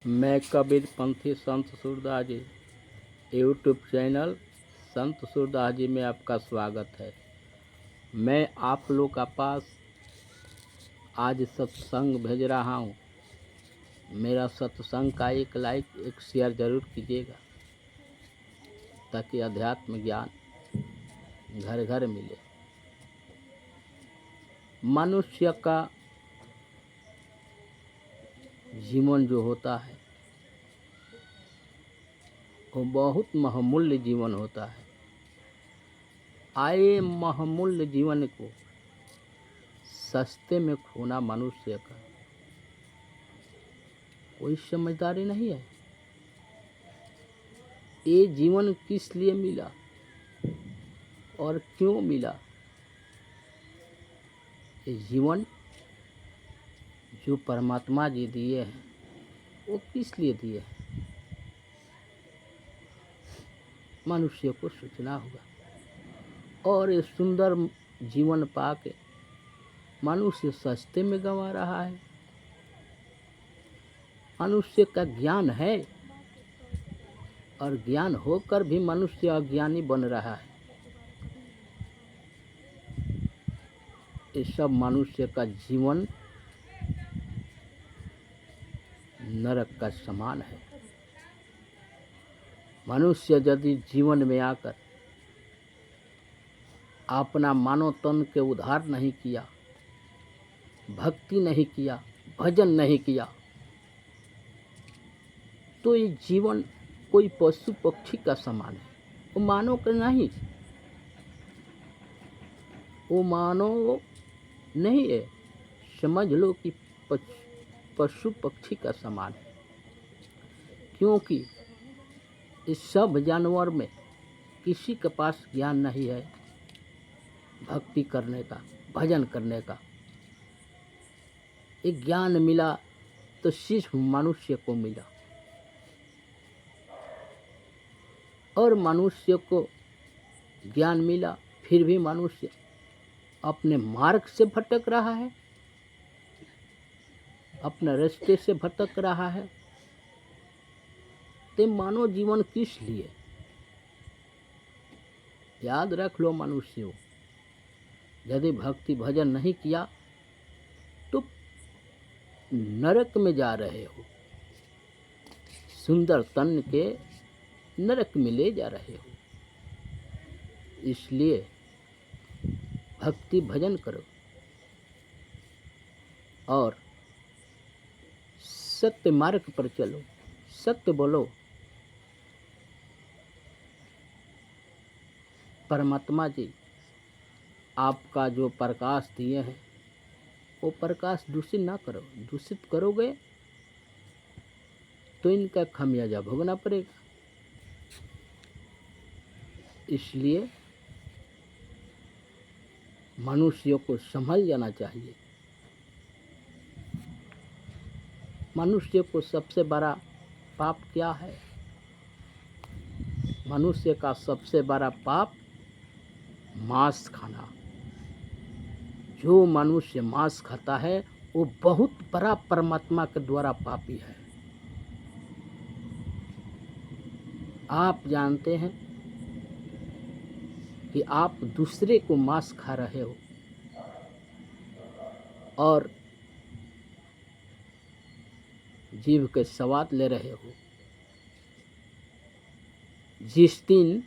मैं कबीर पंथी संत सूरदास जी YouTube channel संत सूरदास जी में आपका स्वागत है। मैं आप लोग का पास आज सत्संग भेज रहा हूँ। मेरा सत्संग का एक लाइक एक शेयर जरूर कीजिएगा ताकि अध्यात्म ज्ञान घर घर मिले। मनुष्य का जीवन जो होता है वो बहुत बहुमूल्य जीवन होता है। आए बहुमूल्य जीवन को सस्ते में खोना मनुष्य का कोई समझदारी नहीं है। ये जीवन किस लिए मिला और क्यों मिला? ये जीवन जो परमात्मा जी दिए हैं वो किस लिए दिए हैं? मनुष्य को सोचना होगा। और ये सुंदर जीवन पाके मनुष्य सस्ते में गंवा रहा है। मनुष्य का ज्ञान है और ज्ञान होकर भी मनुष्य अज्ञानी बन रहा है। ये सब मनुष्य का जीवन नरक का समान है। मनुष्य यदि जीवन में आकर अपना मानव तन के उद्धार नहीं किया, भक्ति नहीं किया, भजन नहीं किया, तो ये जीवन कोई पशु पक्षी का समान है। वो मानव का नहीं, वो मानव नहीं है, समझ लो कि पशु पक्षी का समान है। क्योंकि इस सब जानवर में किसी के पास ज्ञान नहीं है भक्ति करने का, भजन करने का। एक ज्ञान मिला तो सिर्फ मनुष्य को मिला। और मनुष्य को ज्ञान मिला फिर भी मनुष्य अपने मार्ग से भटक रहा है, अपने रास्ते से भटक रहा है। तो मानव जीवन किस लिए? याद रख लो मनुष्यों, यदि भक्ति भजन नहीं किया तो नरक में जा रहे हो, सुंदर तन के नरक में ले जा रहे हो। इसलिए भक्ति भजन करो और सत्य मार्ग पर चलो, सत्य बोलो। परमात्मा जी आपका जो प्रकाश दिए हैं वो प्रकाश दूषित ना करो। दूषित करोगे तो इनका खामियाजा भोगना पड़ेगा। इसलिए मनुष्यों को संभल जाना चाहिए। मनुष्य को सबसे बड़ा पाप क्या है? मनुष्य का सबसे बड़ा पाप मांस खाना। जो मनुष्य मांस खाता है वो बहुत बड़ा परमात्मा के द्वारा पापी है। आप जानते हैं कि आप दूसरे को मांस खा रहे हो और जीभ के स्वाद ले रहे हो। जिस दिन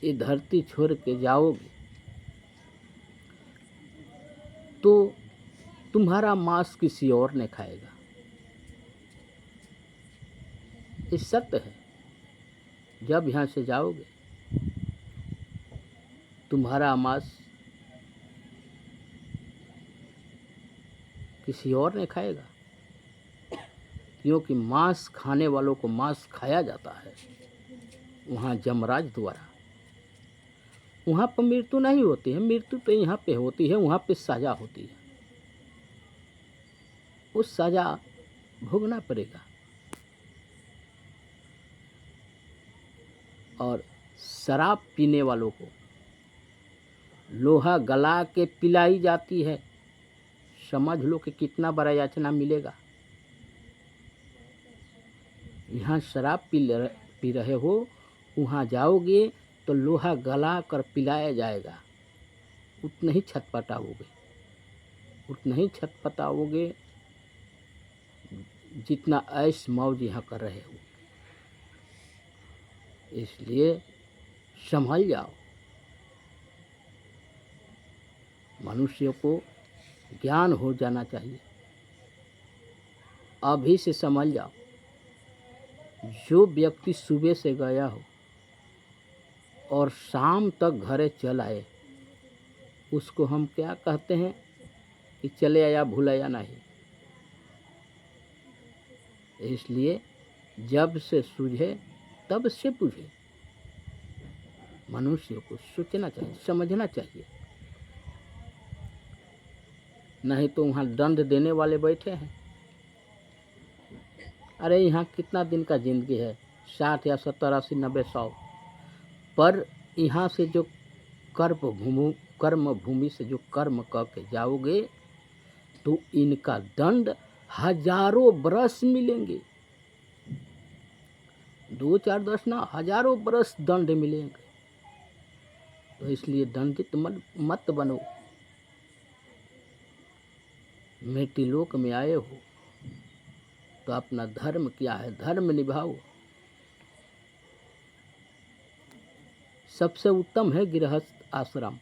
ये धरती छोड़ के जाओगे तो तुम्हारा मांस किसी और ने खाएगा। ये सत्य है। जब यहाँ से जाओगे तुम्हारा मांस किसी और ने खाएगा। क्योंकि मांस खाने वालों को मांस खाया जाता है वहाँ यमराज द्वारा। वहाँ पर मृत्यु नहीं होती है, मृत्यु तो यहाँ पे होती है, वहाँ पे सजा होती है। उस सजा भोगना पड़ेगा। और शराब पीने वालों को लोहा गला के पिलाई जाती है। समझ लो कि कितना बड़ा याचना मिलेगा। यहाँ शराब पी रहे हो, वहाँ जाओगे तो लोहा गला कर पिलाया जाएगा, उतना ही छटपटाओगे, उतना ही छटपटाओगे जितना ऐश मौज यहाँ कर रहे हो। इसलिए संभल जाओ। मनुष्य को ज्ञान हो जाना चाहिए। अभी से संभल जाओ। जो व्यक्ति सुबह से गया हो और शाम तक घरे चल आए, उसको हम क्या कहते हैं कि चले आया भूलाया नहीं। इसलिए जब से सूझे तब से बुझे। मनुष्य को सोचना चाहिए, समझना चाहिए। नहीं तो वहाँ दंड देने वाले बैठे हैं। अरे यहाँ कितना दिन का जिंदगी है, 60 या 70 80 90 100। पर यहाँ से जो कर्म भूमि से जो कर्म करके जाओगे तो इनका दंड हजारों बरस मिलेंगे। 2 4 10 ना, हजारों बरस दंड मिलेंगे। तो इसलिए दंडित मत बनो। मृत्यु लोक में आए हो तो अपना धर्म क्या है, धर्म निभाओ। सबसे उत्तम है गृहस्थ आश्रम।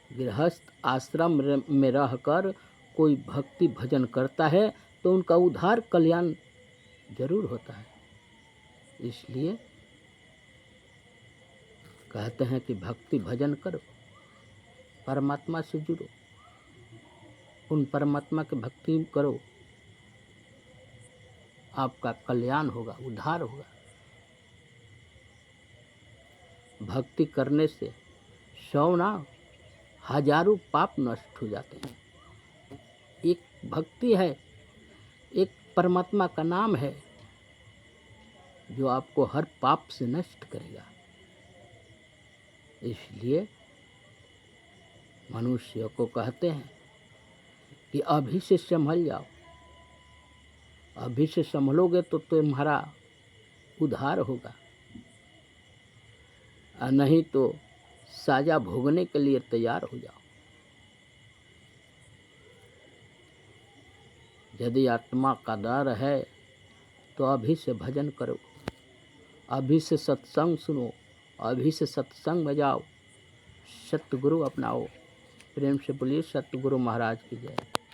गृहस्थ आश्रम में रहकर कोई भक्ति भजन करता है तो उनका उद्धार कल्याण जरूर होता है। इसलिए कहते हैं कि भक्ति भजन करो, परमात्मा से जुड़ो, उन परमात्मा की भक्ति करो, आपका कल्याण होगा, उद्धार होगा। भक्ति करने से 100 ना हजारों पाप नष्ट हो जाते हैं। एक भक्ति है, एक परमात्मा का नाम है जो आपको हर पाप से नष्ट करेगा। इसलिए मनुष्य को कहते हैं कि अभी से संभल जाओ। अभी से संभलोगे तो तुम्हारा उद्धार होगा, और नहीं तो साजा भोगने के लिए तैयार हो जाओ। यदि आत्मा का डर है तो अभी से भजन करो, अभी से सत्संग सुनो, अभी से सत्संग में जाओ, सतगुरु अपनाओ। प्रेम से बोलिए सतगुरु महाराज की जय।